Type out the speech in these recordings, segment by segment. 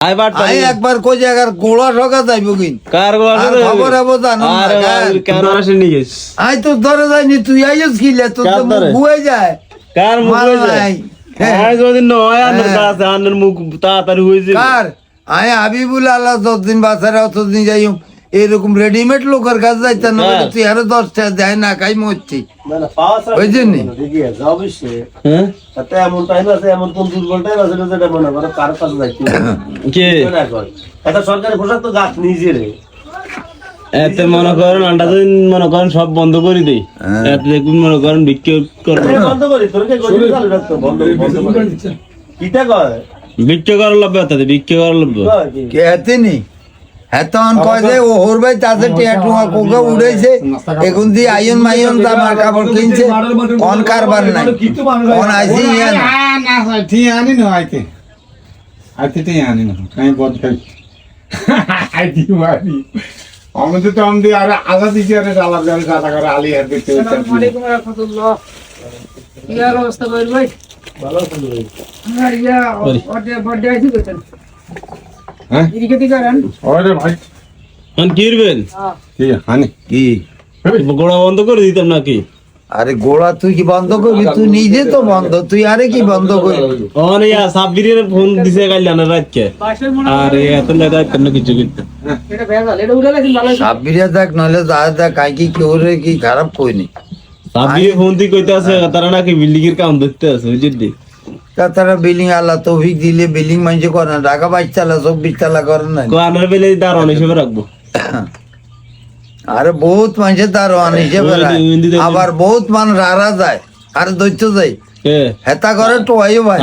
একবার কই জায়গার গোলা ঠকা যাইব কিন কার খবর হবো জানো কেন আসেনি গেছ আই তো ধরে যাইনি তুই আইস কিলে তো বুয়ে যায় কার মুখ মাল হয়ে যায় নাই আয় যদি নয় আন্নার কাছে আন্নার মুখ তাড়াতাড়ি হয়ে যাবে কার আয় হাবিবুল আল্লাহ যতদিন বাঁচারা অতদিন যাইম এরকম রেডিমেড লোকের কাছে যাইতাম না তুই আরো 10 টাকা দেয় না খাই মরছি বুঝছেন হ্যাঁ এমন টাইম আছে এমন কোন দুর্বল টাইম আছে যেটা মনে করে কার কাছে যাইতে কে এটা সরকারি পোশাক তো গাছ নিজে রে এতে মনে করেন আন্ডা যদি মনে করেন সব বন্ধ করে দেই এতে দেখুন মনে করেন বিক্রি করবে বন্ধ করি তোর কে গলি চালু রাখতো বন্ধ করে কিটা কয় বিক্রি করার লাগবে তাতে বিক্রি করার লাগবে কে হাতে নি হেতন কয় যে ও হোর ভাই তাতে টিয়া টুয়া কোকে উড়াইছে এখন দি আইন মাইন দামার কাপড় কিনছে কোন কারবার নাই কোন আইছি ইয়ান না হয় ঠিক আনি না আইতে ঠিক আনি না কাই বদ খাই আইতি মারি আমাদের তো আমদি আর আজাদি কি আরে আলাদা জায়গা সাদা করে আলী আর দেখতে আসসালামু আলাইকুম ওয়া রাহমাতুল্লাহ কি আর অবস্থা ভাই ভালো আছেন আর ইয়া বড় আইছি গেছেন হ্যাঁ এদিকে দিকে করেন ওরে ভাই এখন কি করবেন হ্যাঁ কি হানি কি গোড়া বন্ধ করে দিতাম নাকি আরে গোড়া তুই কি বন্ধ করবি তুই নিজে তো বন্ধ তুই আরে কি বন্ধ করবি ওরে ইয়া সাব্বিরের ফোন দিছে কাইলা না রাতকে বাসের মনে আরে এত লেদা কেন কিছু করতে এটা ভেজাল এটা উড়ে গেছে ভালো সাব্বিরা দেখ নইলে যা দেখ কাই কি কেউ রে কি খারাপ কইনি সাব্বিরের ফোন দি কইতে আছে তারা নাকি বিল্ডিং এর কাম দেখতে আছে বুঝলি তারা বিল্ডিং আল্লাহ তৌফিক দিলে বিল্ডিং মাইনছে করে না ঢাকা 22 তলা 24 তলা করে না কোয়ানের বেলে দারণ হিসেবে রাখবো আরে বহুত মানুষে তার অন হিসেবে রায়। আবার বহুত মানুষ আরা যায় আর দৈত্য যায় কে হেতা করে টোয়াইও ভাই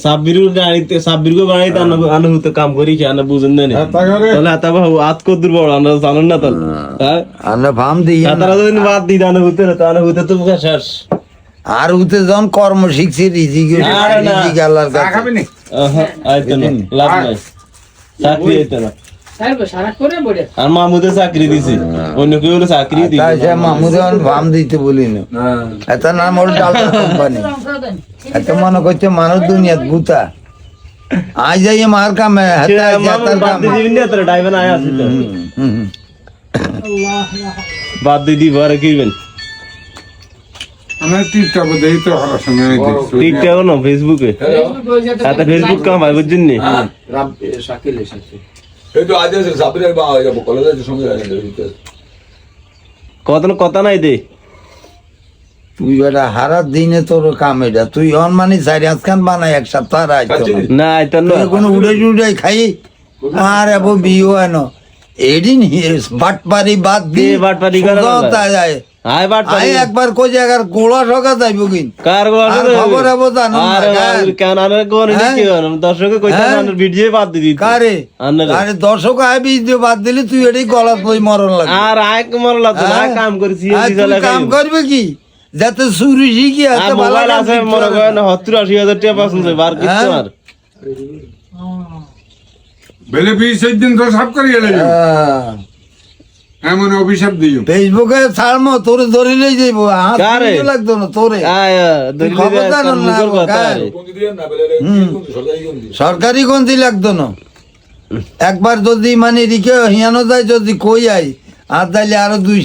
সাব্বির গাড়িতে সাব্বির গো বাড়িতে আনা হতে কাম করি কি আনা বুঝেন না তাহলে হাতা বাহু আত কদ্দুর বড় আনা জানেন না তাহলে হ্যাঁ আমরা ভাম দিই তারা যদি বাদ দিই আনা হতে না আনা হতে তো শেষ আর উতে যখন কর্ম শিখছি রিজিক আরে না। রিজিক আল্লাহর চা কাছে খাবি নি আইতো না লাভ নাই চাকরি আইতো না সাহেব সারা করে বড়ে আর মামুদে চাকরি দিছি অন্য কেউ হলে চাকরি দিই তাই সে মামুদ ভাম দিতে বলি না এটা নাম ওর ডালটা কোম্পানি এত মনে করছে মানুষ দুনিয়াত ভূতা আজ যাই মার কামে হেতা হেতার বাদ কামে দিবি না তোর ড্রাইভার আয়া আছে তো হুম। বাদ দিদি বারে কিবেন আমার টিকটক দেই তো হলো সময় দেখছো টিকটক না ফেসবুকে আতা ফেসবুক কাম ভাই বুঝছেন নি কথা নাই দে তুই বেটা হারা দিনে তোর কাম এটা তুই অনমানি চারি আজকান বানাই এক সপ্তাহ রাখতে না আইতো না কোনো উড়ে উড়ে খাই আর এবো বিয়ে হয় না এদিন বাটপারি বাদ দিয়ে বাটপারি করা সোজা যায় আয় বাট আই একবার কই জায়গার গোলা ঠকা যাইব কিন কার গো আর খবর হবো জানো না, কার? কেন আনার কোন হ্যাঁ? কি দর্শকে কইতা হ্যাঁ? আনার ভিডিও বাদ দিদি কারে আনার আরে দর্শক আয় ভিডিও বাদ দিলি তুই এটাই গলা তুই মরণ লাগবে আর আয় মরলা তো হ্যাঁ? কাম করেছি আর তুই কাম করবে কি যাতে সুরি শিখি আছে ভালো মোবাইল কাম আছে শিখতে মনে পারবে। করেন 70-80 টাকা পছন্দ বার কিছু হ্যাঁ? আর বেলে 20 দিন তো সব করে গেলে হ্যাঁ। এমন অভিশাপ দিও ফেসবুকে ছাড়মো তোরে ধরিলেই যাইবো হাত কারে? তুলিতে লাগতো না তোরে আয় তুই খবর জানো না, কার? সরকারি গন্তি লাগতো না একবার যদি মানে রিকে হিয়ানো যায় যদি কই আই আর তাইলে আরো 2